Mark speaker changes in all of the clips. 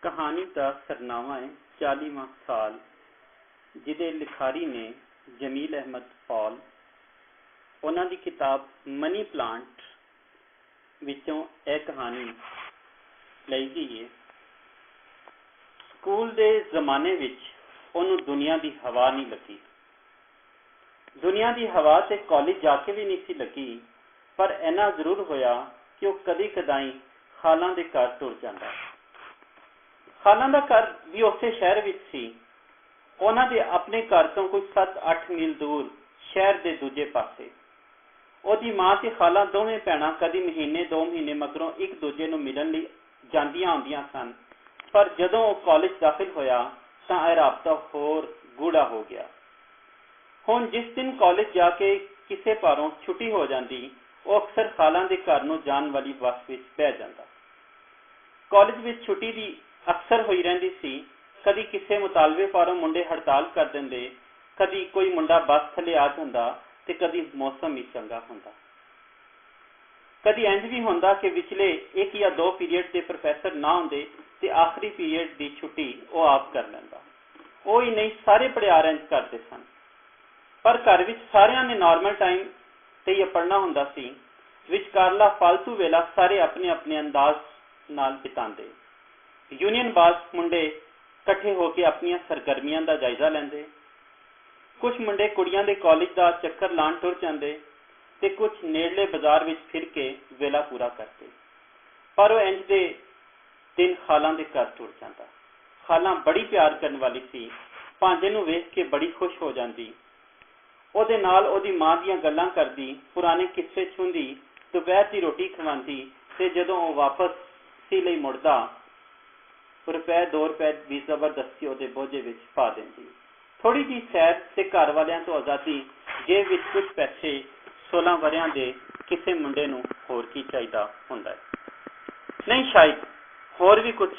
Speaker 1: कहानी का सरनामा है 40वां साल, जिहदे लिखारी ने जमील अहमद फॉल। उन्हां दी किताब मनी प्लांट विचों यह कहानी लई गई है। स्कूल दे जमाने विच उन्होंने दुनिया की हवा नहीं लगी। दुनिया की हवा तो कॉलेज जाके भी नहीं सी लगी, पर इन्ना जरूर होया कि वह कदी कदाई खालां दे घर तुर जांदा। खालां दा घर भी उसे शहर विच सी। उन्हां दे अपने घर तो कोई 7-8 मील दूर शहर के दूजे पासे। उहदी मां ते खाला दोवें भैणां कदी महीने 2 महीने मगरों एक दूजे नूं मिलण लई जांदियां आउंदियां सन, पर जदों वह कॉलेज दाखिल होया तां यह राबता होर गूढ़ा हो गया। हुण जिस दिन कॉलेज जाके किसी पारों छुट्टी हो जाती, वह अक्सर खालां दे घर नूं जाण वाली बस विच बह जांदा। कॉलेज विच छुट्टी दी अक्सर होई रहिंदी सी। कदी किसी मुतालबे पारों मुंडे हड़ताल कर देंदे, कदी कोई मुंडा बस थले आ जांदा ते कदी मौसम ही चंगा हुंदा। कदी इंज भी हुंदा कि विचले 1 या 2 पीरियड के प्रोफैसर ना हुंदे ते आखिरी पीरियड की छुट्टी वह आप कर लैंदा। वो ही नहीं, सारे पढ़ियार इंज करते सन। पर घर विच सारियां ने नॉर्मल टाइम ते ही पढ़ना हुंदा सी। विचकारला फालतू वेला सारे अपने अपने अंदाज नाल बितांदे। यूनियन बाज मुंडे इकट्ठे होकर अपनी सरगर्मियां का जायजा लेंदे। कुछ मुंडे कुड़ियां दे कॉलेज का चक्कर लाण तुर जांदे ते कुछ नेड़ले बाजार विच फिर के वेला पूरा करते। पर वह इंज दे दिन खालां दे घर तुर जांदा। खालां बड़ी प्यार करने वाली सी। भांजे नूं वेख के बड़ी खुश हो जाती। ਉਹਦੇ ਨਾਲ ਉਹਦੀ मां ਦੀਆਂ ਗੱਲਾਂ करदी, पुराने किस्से छुंदी, दोपहर की रोटी खवांदी ते जदों ਉਹ वापस सी ਲਈ मुड़दा ₹2 रुपए भी जबरदस्ती ਉਹਦੇ बोझे विच पा देंदी। थोड़ी जी सैर ते घर वालियां तो आज़ादी, जेब विच कुछ पैसे। 16 वरियां दे किसी मुंडे नूं होर की चाहिदा हुंदा है। नहीं, शायद होर भी कुछ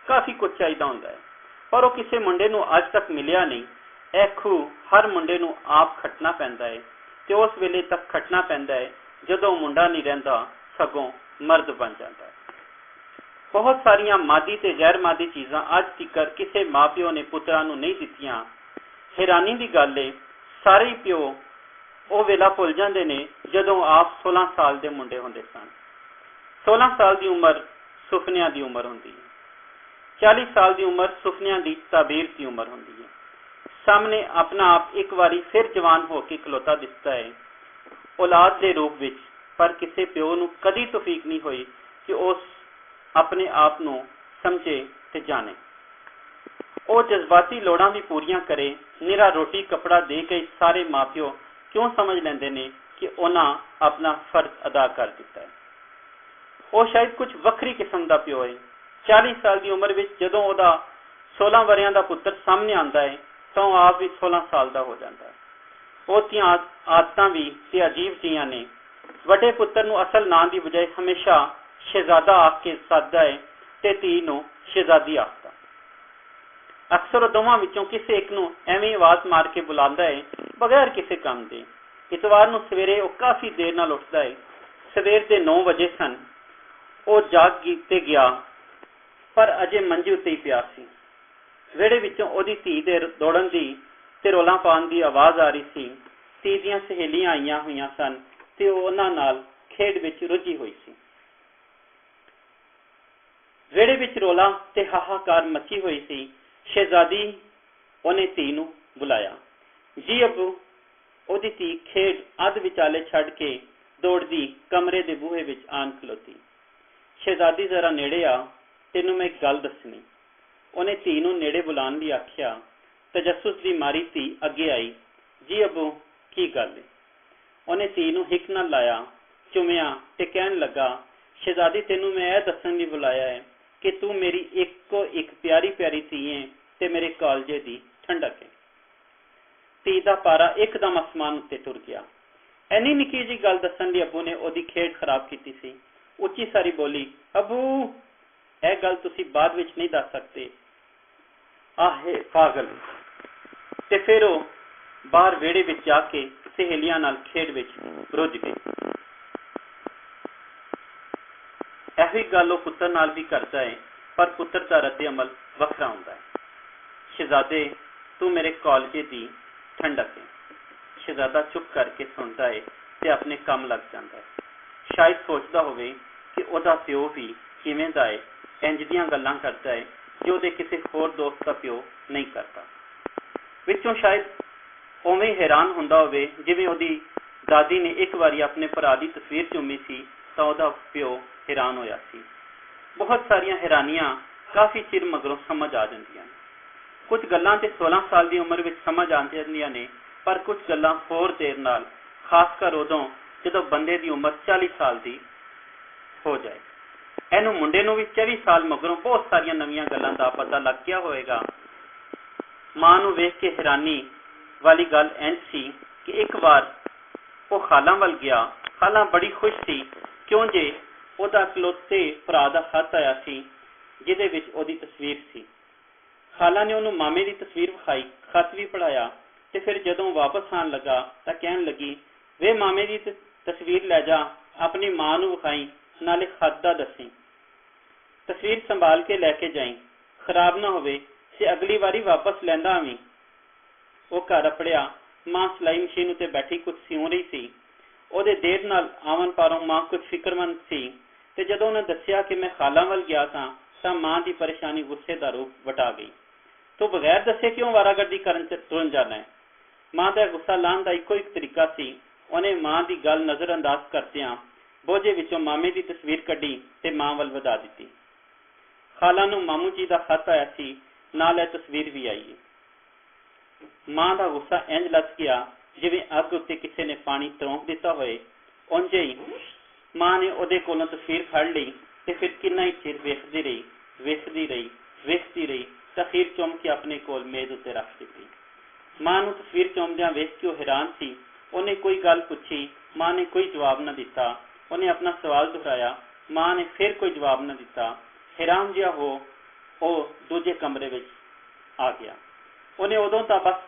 Speaker 1: काफ़ी कुछ चाहिदा हुंदा है, पर वह किसी मुंडे नूं अज तक मिलिया नहीं। यह खूह हर मुंडे नूं आप खटना पैंदा है ते उस वेले तक खटना पैंदा है जदों मुंडा नहीं रहिंदा, सगों मर्द बन जाता है। बहुत सारियां मादी ते गैर मादी चीज़ां अज तिकर किसी माँ प्यो ने पुत्रां नूं नहीं दित्तियां। हैरानी की गल है, सारे ही प्यो वो वेला भुल जाते ने जदों आप 16 साल के मुंडे होंदे सन। 16 साल की उम्र सुपनियां की उम्र होंदी है। 40 साल की उम्र सुपनियां की ताबीर की उम्र होंदी है। सामने अपना आप एक बारी फिर जवान होकर खलोता दिसता है, औलाद के रूप विच, पर किसी प्यो नूं कदी तौफीक नहीं हुई कि उस अपने आप नूं समझे ते जाने। वो जज्बाती लोड़ां भी पूरियां करे। निरा रोटी कपड़ा दे के सारे माँ प्यो क्यों समझ लेंदे ने कि उन्हां अपना फर्ज अदा कर दिता है। वो शायद कुछ वक्री किस्म का प्यो है। 40 साल की उम्र विच जदों उहदा 16 वरियां का पुत्र सामने आता है तो आप भी 16 साल का हो जाता है। उसदियां आदतां भी ते अजीब जिहियां ने। वड्डे पुत्र नूं असल नां की बजाय हमेशा शहजादा आख के सददा है ते धी नूं शहजादी आखदा। अक्सर दोवां विचों किसी एक नूं एवें आवाज़ मार के बुलांदा है बगैर किसी काम दे। इतवार नूं सवेरे वह काफ़ी देर नाल उठदा है। सवेर के 9 बजे सन। वह जाग ते गया, पर अजे मंजे उत्ते ही पिया सी। वेड़े विचों ओदी धी दे दौड़न दी ते रौला पाउण दी आवाज़ आ रही सी। धी दीयां सहेलियां आईयां होईयां सन ते उहनां नाल खेड विच रुझी हुई सी। वेड़े विच रौला ते हाहाकार मची हुई सी। शहजादी उहने धी नूं बुलाया। जी अब्बू। ओदी धी खेड अध विचाले छड्ड के दौड़दी कमरे दे बूहे विच आन खलोती। शहजादी जरा नेड़े आ, तैनूं मैं एक गल दसनी। उन्हें धी नूं नेड़े बुलाण लई आखिया। तजस्सुस दी मारी धी अगे आई। जी अब्बू, की गल है? उन्हें धी नूं हिक नाल लाया, चुमिया ते कहण लगा, शहजादी तैनूं मैं यह दस्सण लई बुलाया है कि तू मेरी इक्को एक प्यारी प्यारी धी है ते मेरे कालजे दी ठंडक है। धी दा पारा एकदम आसमान उत्ते टुर गया। इन्नी निक्की जी गल दस्सण लई अब्बू ने ओदी खेड खराब कीती सी। उच्ची सारी बोली, अब्बू यह गल तुसीं बाद विच नहीं दस सकते। आहे पागल। ते फिर वो बाहर वेड़े विच जाके सहेलियां नाल खेड विच रुझ गई। यही गल वो पुत्र नाल भी करता है। पर पुत्र का रद्द अमल वखरा होंदा है। शहजादे तू मेरे कॉलेजे की ठंडक है। शहजादा चुप करके सुनता है ते अपने काम लग जाता है। शायद सोचता होवे कि ओदा प्यो भी किवें दा है, इंज दियां गल्लां करता है जो दे किसी होर दोस्त का प्यो नहीं करता। विचों शायद उवें हैरान हुंदा होवे जिवें ओदी दादी ने एक बारी अपने भरा की तस्वीर चूमी सी तां ओदा प्यो हैरान होया सी। बहुत सारियां हैरानियां काफ़ी चिर मगरों समझ आ जांदियां। कुछ गल्लां ते 16 साल की उम्र विच समझ आ जांदियां ने, पर कुछ गल्लां होर देर नाल, खासकर उदों जदों बंदे की उम्र 40 साल की हो जाए। इहनूं मुंडे नूं भी 24 साल मगरों बहुत सारियां नवीआं गल्लां दा पता लग गया होएगा। मां नूं वेख के हैरानी वाली गल इंज सी कि एक बार वो खाला वल गया। खाला बड़ी खुश थी क्यों जे ओदा इकलौते भरा दा खत आया सी जिहदे विच ओदी तस्वीर सी। खाला ने उन्होंने मामे की तस्वीर विखाई, खत भी पढ़ाया ते फिर जदों वापस आन लगा तां कहन लगी, वे मामे की तस्वीर लै जा, अपनी मां नूं विखाई, नाले खत दा दसी। तस्वीर संभाल के लैके जाई, खराब ना होवे ते अगली बारी वापस लैंदा आवीं। वो घर अपड़िया, मां सिलाई मशीन उत्ते बैठी कुछ सिउं रही सी। ਉਹਦੇ देर नाल आवन पारों मां कुछ फिक्रमंद सी ते जदों उन्हें दस्सिया कि मैं खाला वल गया तां मां की परेशानी गुस्से का रूप वटा गई। तो बगैर दसे क्यों वारागर्दी करन तुरन जाना है? मां का गुस्सा लाने का इको एक तरीका सी। उन्हें मां की गल नज़रअंदाज करदियां बोझे विचों मामे की तस्वीर कढ़ी ते मां वल वधा दित्ती। खाला नूं मामू जी का खत आया सी, नाल यह तस्वीर भी आई। मां का गुस्सा इंज लथ गया जिवें अग उत्ते किसी ने पानी तरौंक दिता होए। उंज ही मां ने उहदे कोलों तस्वीर फड़ लई ते फिर किन्ना ही चिर वेखदी रही तां अखीर चुम के अपने कोल मेज उत्ते रख दित्ती। मां नूं तस्वीर चुमदियां वेख के हैरान सी। उन्हें कोई गल पुछी, मां ने कोई जवाब न दिता। उन्हें अपना सवाल दोहराया, मां ने फिर कोई जवाब न दिता। हैरान जिहा हो दूजे कमरे विच आ गया। उन्हें उदों तां बस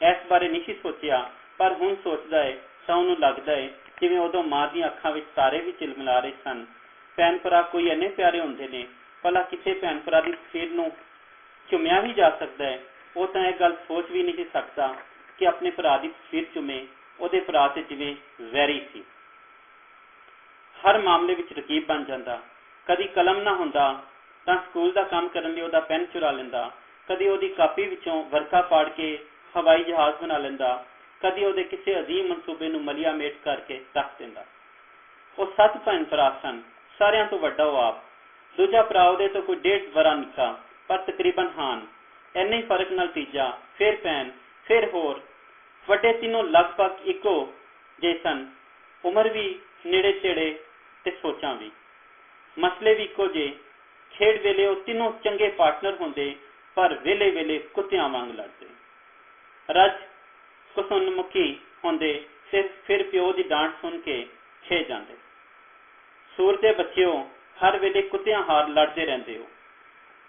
Speaker 1: इस बारे नहीं सोचिया, पर हुण सोचदा है तां उहनूं लगदा है जिवें उदों मां दी अखां विच तारे भी चिलमिला रहे सन। भैन भरा कोई इन्ने प्यारे हुंदे ने, भला किसी भैन भरा की तस्वीर नूं चुमिया भी जा सकता है। वो तां यह गल सोच भी नहीं सकता कि अपने भरा की तस्वीर चुमे उहदे भरा ते जिवें वैरी सी। हर मामले विच रकीब बन जांदा। कदी कलम ना हुंदा तां स्कूल का काम करन लई उहदा पेन चुरा लैंदा, कदी उहदी कापी विचों वर्का पाड़ के हवाई जहाज बना लेंदा, कदी उहदे किसी अजीम मनसूबे नूं मलिया मेट करके रख देंदा। वो 7 भैन भरा सन, सारियां तो वड्डा वो आप। दूजा भरा उहदे तो कोई 1.5 वरा निक्का, पर तकरीबन हान। इन्ने ही फर्क नाल तीजा, फिर भैन, फिर होर। वड्डे तीनों लगभग इको जे सन, उम्र भी नेड़े तेड़े ते सोचां भी। मसले भी इको जे। खेड वेले वो तीनों चंगे पार्टनर होंदे, पर वेले वेले कुत्तियां वांग लड़दे। रज कुसुनमुखी होंदे, फिर प्यो की डांट सुन के छे जाते। सूरते बच्चिओ, हर वेले कुत्तियां हार लड़ते रहते हो।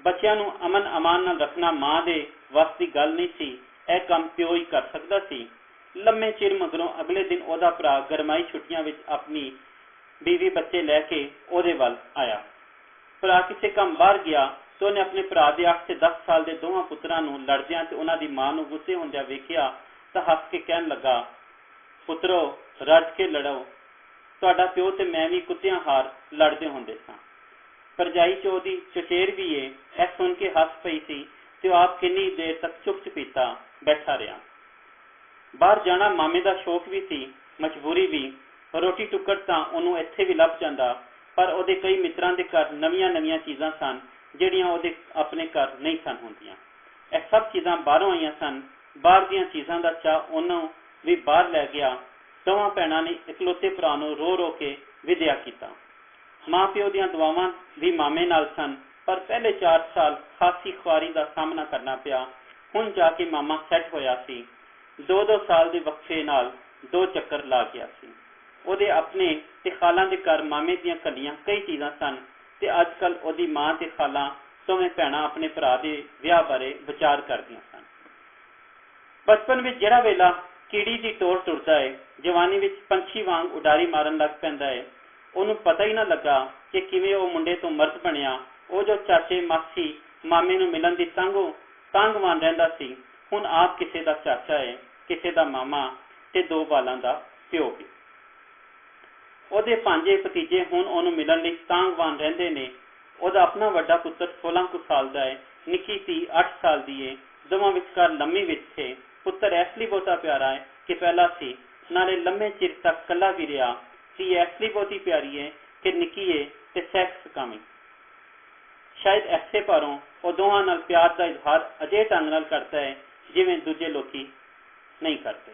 Speaker 1: बच्चों नूं अमन अमान नाल रखना मां दे वस की गल नहीं सी। यह काम प्यो ही कर सकता सी। लम्मे चिर मगरों अगले दिन ओदा भरा गरमाई छुट्टियां विच अपनी बीवी बच्चे लैके ओदे वल आया। भरा किसी काम बाहर गया तो उन्हें अपने भरा के 8 से 10 साल के दोवां पुत्रां नूं लड़दियां ते उन्हां दी मां नूं गुस्से होंदियां वेखिया तां हस के कहन लगा, पुत्रो रज के लड़ो, तुहाडा प्यो ते मैं भी कुत्तियां हार लड़दे होंदे सां। भरजाई चौधी चचेर भी है, यह सुन के हस पई सी ते आप किन्नी देर तक चुप चपीता बैठा रहा। बाहर जाना मामे का शौक भी सी, मजबूरी भी। रोटी टुकड़ तां उन्होंने इत्थे भी लभ जांदा, पर उहदे कई मित्रां दे घर नवीआं नवीआं चीज़ां सन जिहड़ियां उहदे अपने घर नहीं सन होंदियां। यह सब चीज़ां बाहरों आईयां सन। बाहर दीयां चीज़ां दा चाह उन्होंने भी बाहर लै गया। दोवां भैणां ने इकलौते भरा नूं रो रो के विद्या कीता। मां प्यो दीयां दुआवां भी मामे नाल सन, पर पहले 4 साल खासी खुआरी का सामना करना पिया। हुण जाके मामा सैट होया सी। 2-2 साल के वक्फे नाल 2 चक्कर ला गया सी। ਉਹਦੇ अपने ते खालां दे घर मामे दीयां कलियां कई चीज़ां सन ते अजकल ਉਹਦੀ मां ते खालां दोवें भैणां अपने भरा दे विआह बारे विचार करदियां सन। बचपन में जिहड़ा वेला कीड़ी की टोर टुरदा है, जवानी में पंछी वांग उडारी मारन लग पैंदा है। ਉਹਨੂੰ पता ही ना लगा कि किवें ਉਹ मुंडे तो मर्द बनिया ਉਹ ਜੋ ਚਾਚੇ ਮਾਸੀ ਮਾਮੇ ਨੂੰ ਮਿਲਣ ਦੀ ਤਾਂਗਵਾਨ ਰਹਿੰਦਾ ਸੀ, ਹੁਣ ਆਪ ਕਿਸੇ ਦਾ ਚਾਚਾ ਹੈ, ਕਿਸੇ ਦਾ ਮਾਮਾ ਤੇ 2 ਬਾਲਾਂ ਦਾ ਪਿਓ ਵੀ। ਉਹਦੇ ਭਾਂਜੇ ਭਤੀਜੇ ਹੁਣ ਉਹਨੂੰ ਮਿਲਣ ਲਈ ਤਾਂਗਵਾਨ ਰਹਿੰਦੇ ਨੇ। ਉਹਦਾ ਆਪਣਾ ਵੱਡਾ ਪੁੱਤਰ 16 ਕੁ ਸਾਲ ਦਾ ਹੈ, ਨਿੱਕੀ ਧੀ 8 ਸਾਲ ਦੀ ਹੈ। ਦੋਵਾਂ ਵਿਚਕਾਰ ਲੰਮੀ ਵਿੱਚ ਹੈ। ਪੁੱਤਰ ਇਸ ਲਈ ਬਹੁਤਾ ਪਿਆਰਾ ਹੈ ਕਿ ਪਹਿਲਾ ਸੀ, ਨਾਲੇ ਲੰਮੇ ਚਿਰ ਤੱਕ ਕੱਲਾ ਵੀ ਰਿਹਾ। ਧੀ ਇਸ ਲਈ ਬਹੁਤੀ ਪਿਆਰੀ ਹੈ ਕਿ ਨਿੱਕੀ ਹੈ ਤੇ ਸੈਕਸ ਕਾਮੀ। ਸ਼ਾਇਦ ਐਸੇ ਭਾਰੋਂ ਉਹ ਦੋਹਾਂ ਨਾਲ ਪਿਆਰ ਦਾ ਇਜ਼ਹਾਰ ਅਜੇ ਢੰਗ ਨਾਲ ਕਰਦਾ ਹੈ ਜਿਵੇਂ ਦੂਜੇ ਲੋਕੀ ਨਹੀਂ ਕਰਦੇ।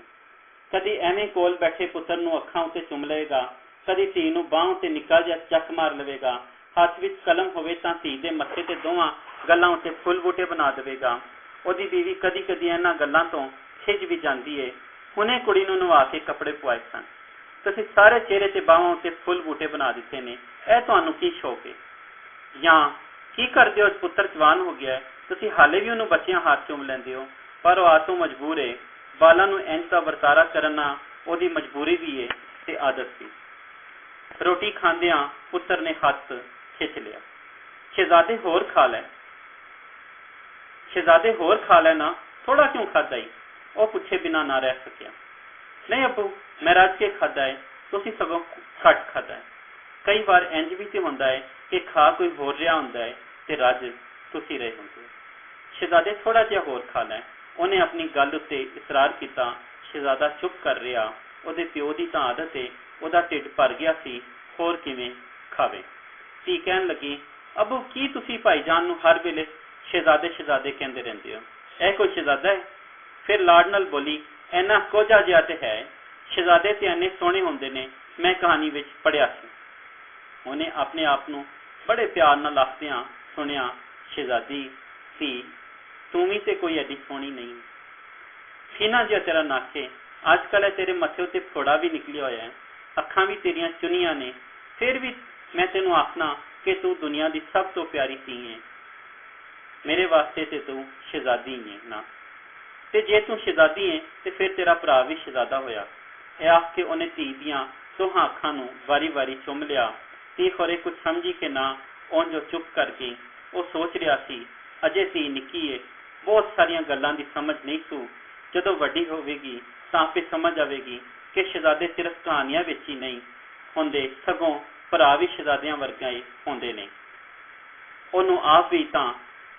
Speaker 1: ਕਦੀ ਐਵੇਂ ਕੋਲ ਬੈਠੇ ਪੁੱਤਰ ਨੂੰ ਅੱਖਾਂ ਉੱਤੇ ਚੁੰਮ ਲਵੇਗਾ, ਕਦੀ ਧੀ ਨੂੰ ਬਾਂਹ ਉੱਤੇ ਨਿੱਕਾ ਜਿਹਾ ਚੱਕ ਮਾਰ ਲਵੇਗਾ। ਹੱਥ ਵਿੱਚ ਕਲਮ ਹੋਵੇ ਤਾਂ ਧੀ ਦੇ ਮੱਥੇ ਤੇ ਦੋਵਾਂ ਗੱਲਾਂ ਉੱਤੇ ਫੁੱਲ ਬੂਟੇ ਬਣਾ ਦੇਵੇਗਾ। ਉਹਦੀ ਬੀਵੀ ਕਦੀ ਕਦੀ ਇਹਨਾਂ ਗੱਲਾਂ ਤੋਂ ਖਿਝ ਵੀ ਜਾਂਦੀ ਹੈ। ਹੁਣੇ ਕੁੜੀ ਨੂੰ ਨਵਾ ਕੇ ਕੱਪੜੇ ਪਵਾਏ ਸਨ, ਤੁਸੀਂ ਸਾਰੇ ਚਿਹਰੇ ਤੇ ਬਾਹਾਂ ਉੱਤੇ ਫੁੱਲ ਬੂਟੇ ਬਣਾ ਦਿੱਤੇ ਨੇ, ਇਹ ਤੁਹਾਨੂੰ ਕੀ ਸ਼ੌਕ ਹੈ? ਜਾਂ ਕੀ ਕਰਦੇ ਹੋ? ਪੁੱਤਰ ਜਵਾਨ ਹੋ ਗਿਆ, ਤੁਸੀਂ ਹਾਲੇ ਵੀ ਉਹਨੂੰ ਬੱਚਿਆਂ ਹੱਥ ਚੁੰਮ ਲੈਂਦੇ ਹੋ। ਪਰ ਉਹ ਆਤੋਂ ਮਜਬੂਰ ਹੈ। ਬਾਲਾਂ ਨੂੰ ਇੰਝ ਦਾ ਵਰਤਾਰਾ ਕਰਨਾ ਉਹਦੀ ਮਜਬੂਰੀ ਵੀ ਹੈ ਤੇ ਆਦਤ ਵੀ। ਰੋਟੀ ਖਾਂਦਿਆਂ ਪੁੱਤਰ ਨੇ ਹੱਥ ਖਿੱਚ ਲਿਆ। ਸ਼ਹਿਜ਼ਾਦੇ ਹੋਰ ਖਾ ਲੈਣਾ, ਥੋੜਾ ਕਿਉਂ ਖਾਦਾ ਈ? ਉਹ ਪੁੱਛੇ ਬਿਨਾ ਨਾ ਰਹਿ ਸਕਿਆ। ਨਹੀਂ ਅੱਬੂ, ਮੈਂ ਰੱਜ ਕੇ ਖਾਦਾ ਹੈ, ਤੁਸੀਂ ਸਗੋਂ ਘੱਟ ਖਾਦਾ ਹੈ। ਕਈ ਵਾਰ ਇੰਝ ਵੀ ਤੇ ਹੁੰਦਾ ਹੈ ਕਿ ਖਾ ਕੋਈ ਹੋਰ ਰਿਹਾ ਹੁੰਦਾ ਹੈ ਤੇ ਰੱਜ ਤੁਸੀਂ ਰਹੇ ਹੁੰਦੇ ਹੋ। ਸ਼ਹਿਜ਼ਾਦੇ ਥੋੜਾ ਜਿਹਾ ਹੋਰ ਖਾ ਲੈ। ਉਹਨੇ ਆਪਣੀ ਗੱਲ ਉੱਤੇ ਇਸਰਾਰ ਕੀਤਾ। ਸ਼ਹਿਜ਼ਾਦਾ ਚੁੱਪ ਕਰ ਰਿਹਾ। ਉਹਦੇ ਪਿਓ ਦੀ ਤਾਂ ਆਦਤ ਹੈ, ਉਹਦਾ ਢਿੱਡ ਭਰ ਗਿਆ ਸੀ, ਹੋਰ ਕਿਵੇਂ ਖਾਵੇ। ਧੀ ਕਹਿਣ ਲੱਗੀ, ਅੱਬੂ ਕੀ ਤੁਸੀਂ ਭਾਈਜਾਨ ਨੂੰ ਹਰ ਵੇਲੇ ਸ਼ਹਿਜ਼ਾਦੇ ਕਹਿੰਦੇ ਰਹਿੰਦੇ ਹੋ? ਇਹ ਕੋਈ ਸ਼ਹਿਜ਼ਾਦਾ ਹੈ? ਫਿਰ ਲਾਡ ਨਾਲ ਬੋਲੀ, ਇੰਨਾ ਕੋਝਾ ਜਿਹਾ ਤੇ ਹੈ। ਸ਼ਹਿਜ਼ਾਦੇ ਤੇ ਇੰਨੇ ਸੋਹਣੇ ਹੁੰਦੇ ਨੇ, ਮੈਂ ਕਹਾਣੀ ਵਿੱਚ ਪੜ੍ਹਿਆ ਸੀ। ਉਹਨੇ ਆਪਣੇ ਆਪ ਨੂੰ ਬੜੇ ਪਿਆਰ ਨਾਲ ਆਖਦਿਆਂ ਸੁਣਿਆ, ਸ਼ਹਿਜ਼ਾਦੀ ਧੀ, ਤੂੰ ਵੀ ਤੇ ਕੋਈ ਐਡੀ ਸੋਹਣੀ ਨਹੀਂ। ਸੀਨਾ ਜਿਹਾ ਤੇਰਾ ਨੱਕ ਹੈ, ਅੱਜ ਕੱਲ੍ਹ ਤੇਰੇ ਮੱਥੇ ਉੱਤੇ ਫੋੜਾ ਵੀ ਨਿਕਲਿਆ ਹੋਇਆ ਹੈ, ਅੱਖਾਂ ਵੀ ਤੇਰੀਆਂ ਚੁਨੀਆਂ ਨੇ, ਫਿਰ ਵੀ ਮੈਂ ਤੈਨੂੰ ਆਖਣਾ ਕਿ ਤੂੰ ਦੁਨੀਆ ਦੀ ਸਭ ਤੋਂ ਪਿਆਰੀ ਧੀ ਹੈ। ਮੇਰੇ ਵਾਸਤੇ ਤੇ ਤੂੰ ਸ਼ਹਿਜ਼ਾਦੀ ਹੈ ਨਾ, ਤੇ ਜੇ ਤੂੰ ਸ਼ਹਿਜ਼ਾਦੀ ਹੈ ਤੇ ਫਿਰ ਤੇਰਾ ਭਰਾ ਵੀ ਸ਼ਹਿਜ਼ਾਦਾ ਹੋਇਆ। ਇਹ ਆਖ ਕੇ ਉਹਨੇ ਧੀ ਦੀਆਂ ਦੋਹਾਂ ਅੱਖਾਂ ਨੂੰ ਵਾਰੀ-ਵਾਰੀ ਚੁੰਮ ਲਿਆ। ਧੀ ਖੋਰੇ ਕੁਝ ਸਮਝੀ ਕਿ ਨਾ, ਉਂਝ ਚੁੱਪ ਕਰ ਗਈ। ਉਹ ਸੋਚ ਰਿਹਾ ਸੀ, ਅਜੇ ਧੀ ਨਿੱਕੀ ਹੈ, ਬਹੁਤ ਸਾਰੀਆਂ ਗੱਲਾਂ ਦੀ ਸਮਝ ਨਹੀਂ ਸੂ। ਜਦੋਂ ਵੱਡੀ ਹੋਵੇਗੀ ਤਾਂ ਆਪੇ ਸਮਝ ਆਵੇਗੀ ਕਿ ਸ਼ਹਿਜ਼ਾਦੇ ਸਿਰਫ ਕਹਾਣੀਆਂ ਵਿੱਚ ਹੀ ਨਹੀਂ ਹੁੰਦੇ, ਸਗੋਂ ਭਰਾ ਵੀ ਸ਼ਹਿਜ਼ਾਦਿਆਂ ਵਰਗਾ ਹੀ ਹੁੰਦੇ ਨੇ। ਉਹਨੂੰ ਆਪ ਵੀ ਤਾਂ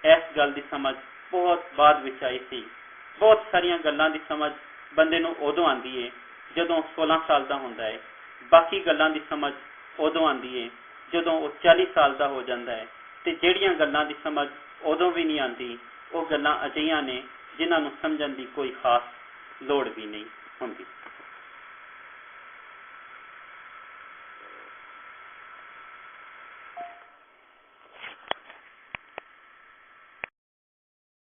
Speaker 1: ਇਸ ਗੱਲ ਦੀ ਸਮਝ ਬਹੁਤ ਬਾਅਦ ਵਿੱਚ ਆਈ ਸੀ। ਬਹੁਤ ਸਾਰੀਆਂ ਗੱਲਾਂ ਦੀ ਸਮਝ ਬੰਦੇ ਨੂੰ ਉਦੋਂ ਆਉਂਦੀ ਹੈ ਜਦੋਂ 16 ਸਾਲ ਦਾ ਹੁੰਦਾ ਹੈ। ਬਾਕੀ ਗੱਲਾਂ ਦੀ ਸਮਝ ਉਦੋਂ ਆਉਂਦੀ ਹੈ ਜਦੋਂ ਉਹ 40 ਸਾਲ ਦਾ ਹੋ ਜਾਂਦਾ ਹੈ। ਤੇ ਜਿਹੜੀਆਂ ਗੱਲਾਂ ਦੀ ਸਮਝ ਉਦੋਂ ਵੀ ਨਹੀਂ ਆਉਂਦੀ, ਉਹ ਗੱਲਾਂ ਅਜਿਹੀਆਂ ਨੇ ਜਿਨ੍ਹਾਂ ਨੂੰ ਸਮਝਣ ਦੀ ਕੋਈ ਖਾਸ ਲੋੜ ਵੀ ਨਹੀਂ ਹੁੰਦੀ।